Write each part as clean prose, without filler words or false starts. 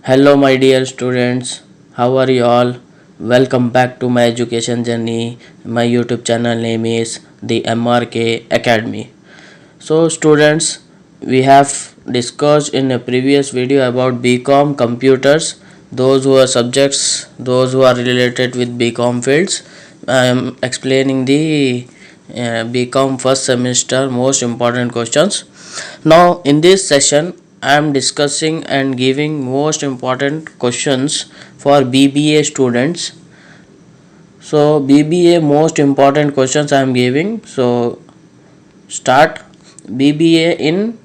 Hello, my dear students. How are you all? Welcome back to my education journey. My YouTube channel name is the MRK Academy. So, students, we have discussed in a previous video about BCom computers, those who are subjects, those who are related with BCom fields. I am explaining the BCom first semester most important questions. Now, in this session, I am discussing and giving most important questions for BBA students. So, BBA most important questions I am giving. So, start BBA in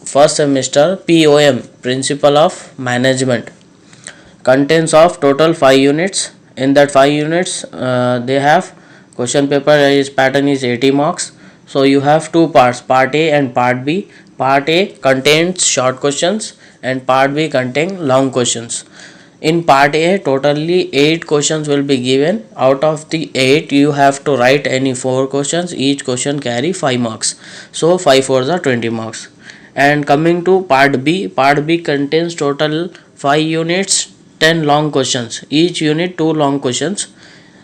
first semester POM Principle of Management contains of total 5 units. In that 5 units they have question paper is pattern is 80 marks. So you have two parts, part A and part B. Part A contains short questions and part B contains long questions. In part A totally 8 questions will be given. Out of the 8 you have to write any 4 questions. Each question carry 5 marks. So 5 fours are 20 marks. And coming to part B contains total 5 units, 10 long questions. Each unit 2 long questions.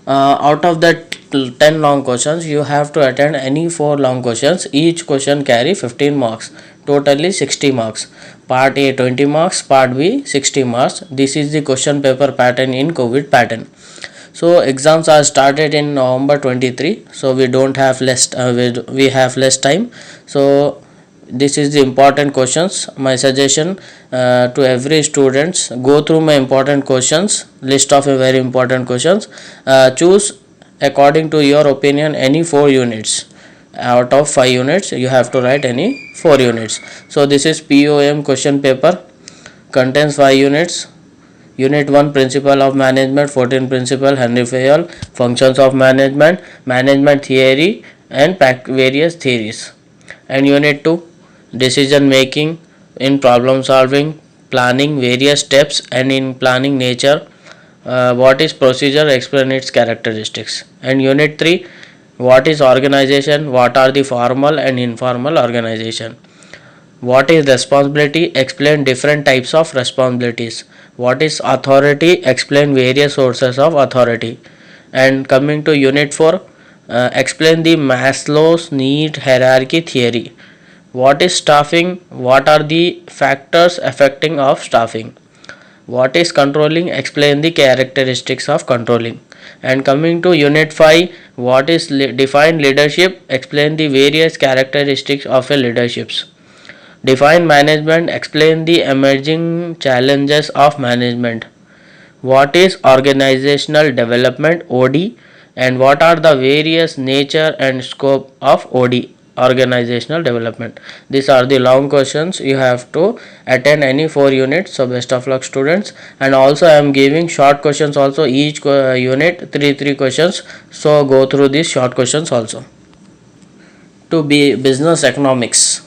Out of that 10 long questions you have to attend any 4 long questions. Each question carry 15 marks, totally 60 marks. Part A 20 marks, part B 60 marks. This is the question paper pattern in COVID pattern. So exams are started in November 23. So we don't have we have less time. So this is the important questions. My suggestion to every students, go through my important questions, list of a very important questions. Choose according to your opinion any 4 units. Out of 5 units you have to write any 4 units. So this is POM question paper, contains 5 units. Unit 1 Principle of Management, 14 Principle, Henry Fayol, Functions of Management, Management Theory and various theories. And Unit 2 Decision Making in Problem Solving, Planning, various steps and in planning nature. What is procedure, explain its characteristics. And Unit 3 What is organization, what are the formal and informal organization. What is responsibility, explain different types of responsibilities. What is authority, explain various sources of authority. And coming to Unit 4 explain the Maslow's need hierarchy theory. What is staffing, what are the factors affecting of staffing. What is controlling, explain the characteristics of controlling. And coming to Unit 5 what is define leadership, explain the various characteristics of a leaderships. Define management, explain the emerging challenges of management. What is organizational development OD and what are the various nature and scope of OD, organizational development. These are the long questions. You have to attend any 4 units. So best of luck students. And also I am giving short questions also, each unit 3 questions. So go through these short questions also. To be business economics.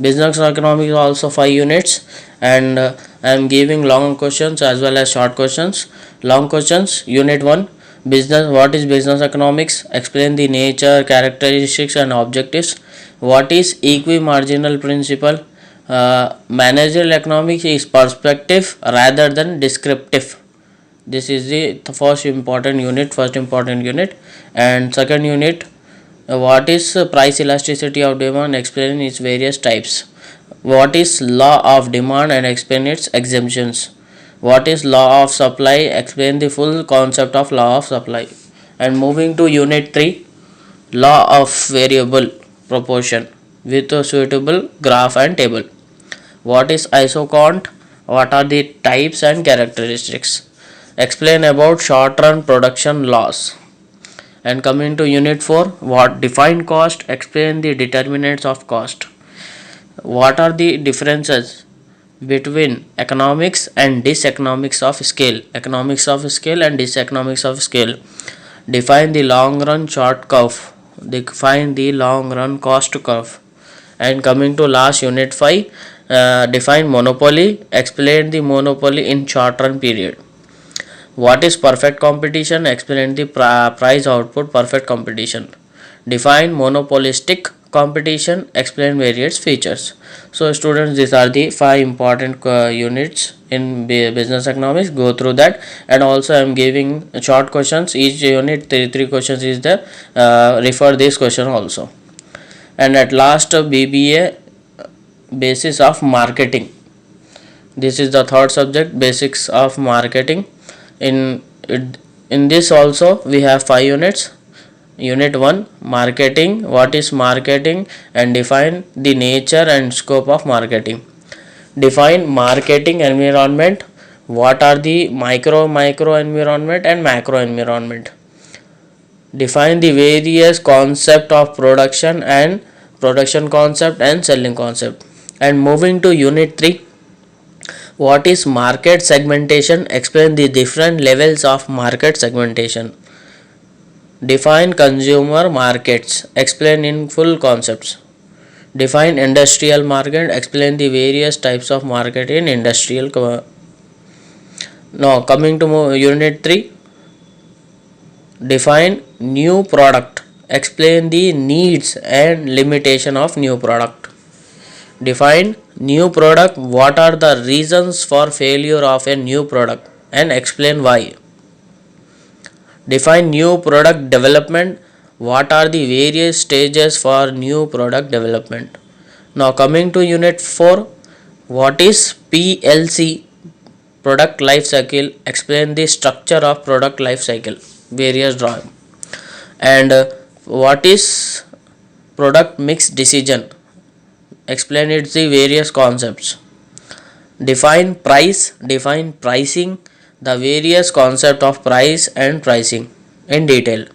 Business economics also 5 units and I am giving long questions as well as short questions. Long questions, Unit 1 Business. What is business economics, explain the nature, characteristics and objectives. What is equimarginal principle. Managerial economics is perspective rather than descriptive. This is the first important unit. And second unit what is price elasticity of demand, explain its various types. What is law of demand and explain its exemptions. What is law of supply, explain the full concept of law of supply. And moving to Unit 3 law of variable proportion with a suitable graph and table. What is isocont, what are the types and characteristics. Explain about short run production loss. And coming to Unit 4 what define cost, explain the determinants of cost. What are the differences between economics and diseconomics of scale, economics of scale and diseconomics of scale. Define the long run short curve, define the long run cost curve. And coming to last Unit 5 define monopoly, explain the monopoly in short run period. What is perfect competition, explain the price output perfect competition. Define monopolistic competition, explain various features. So students, these are the 5 important units in business economics. Go through that, and also I am giving short questions. Each unit 3 questions is there. Refer this question also. And at last, BBA, basis of marketing. This is the third subject, basics of marketing. In this also we have 5 units. Unit 1, marketing. What is marketing, and define the nature and scope of marketing. Define marketing environment. What are the micro environment and macro environment. Define the various concept of production concept and selling concept. And moving to unit 3, what is market segmentation? Explain the different levels of market segmentation. Define consumer markets. Explain in full concepts. Define industrial market. Explain the various types of market in industrial. Now coming to unit 3, define new product. Explain the needs and limitation of new product. Define new product. What are the reasons for failure of a new product and explain why. Define new product development. What are the various stages for new product development. Now coming to unit 4, what is PLC, product life cycle. Explain the structure of product life cycle, various drawing. And what is product mix decision. Explain its the various concepts. Define price. Define pricing, the various concept of price and pricing in detail.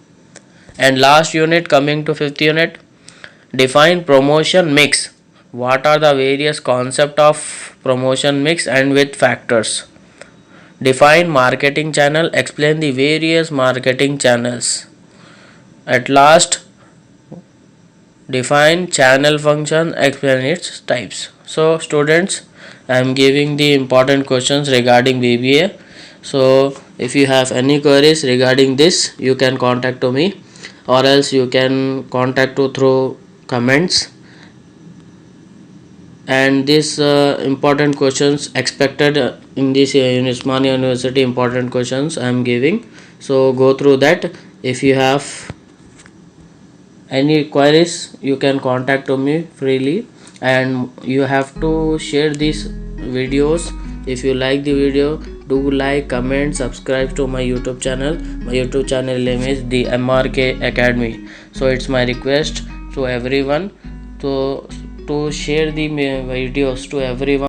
And last unit, coming to 5th unit, define promotion mix. What are the various concept of promotion mix and with factors. Define marketing channel. Explain the various marketing channels. At last, define channel function. Explain its types. So students, I am giving the important questions regarding BBA. So if you have any queries regarding this, you can contact to me, or else you can contact to through comments. And these important questions expected in this Usmania University important questions I am giving. So go through that. If you have any queries, you can contact to me freely, and you have to share these videos. If you like the video, do like, comment, subscribe to my YouTube channel. My YouTube channel name is the MRK Academy. So it's my request to everyone to share the videos to everyone.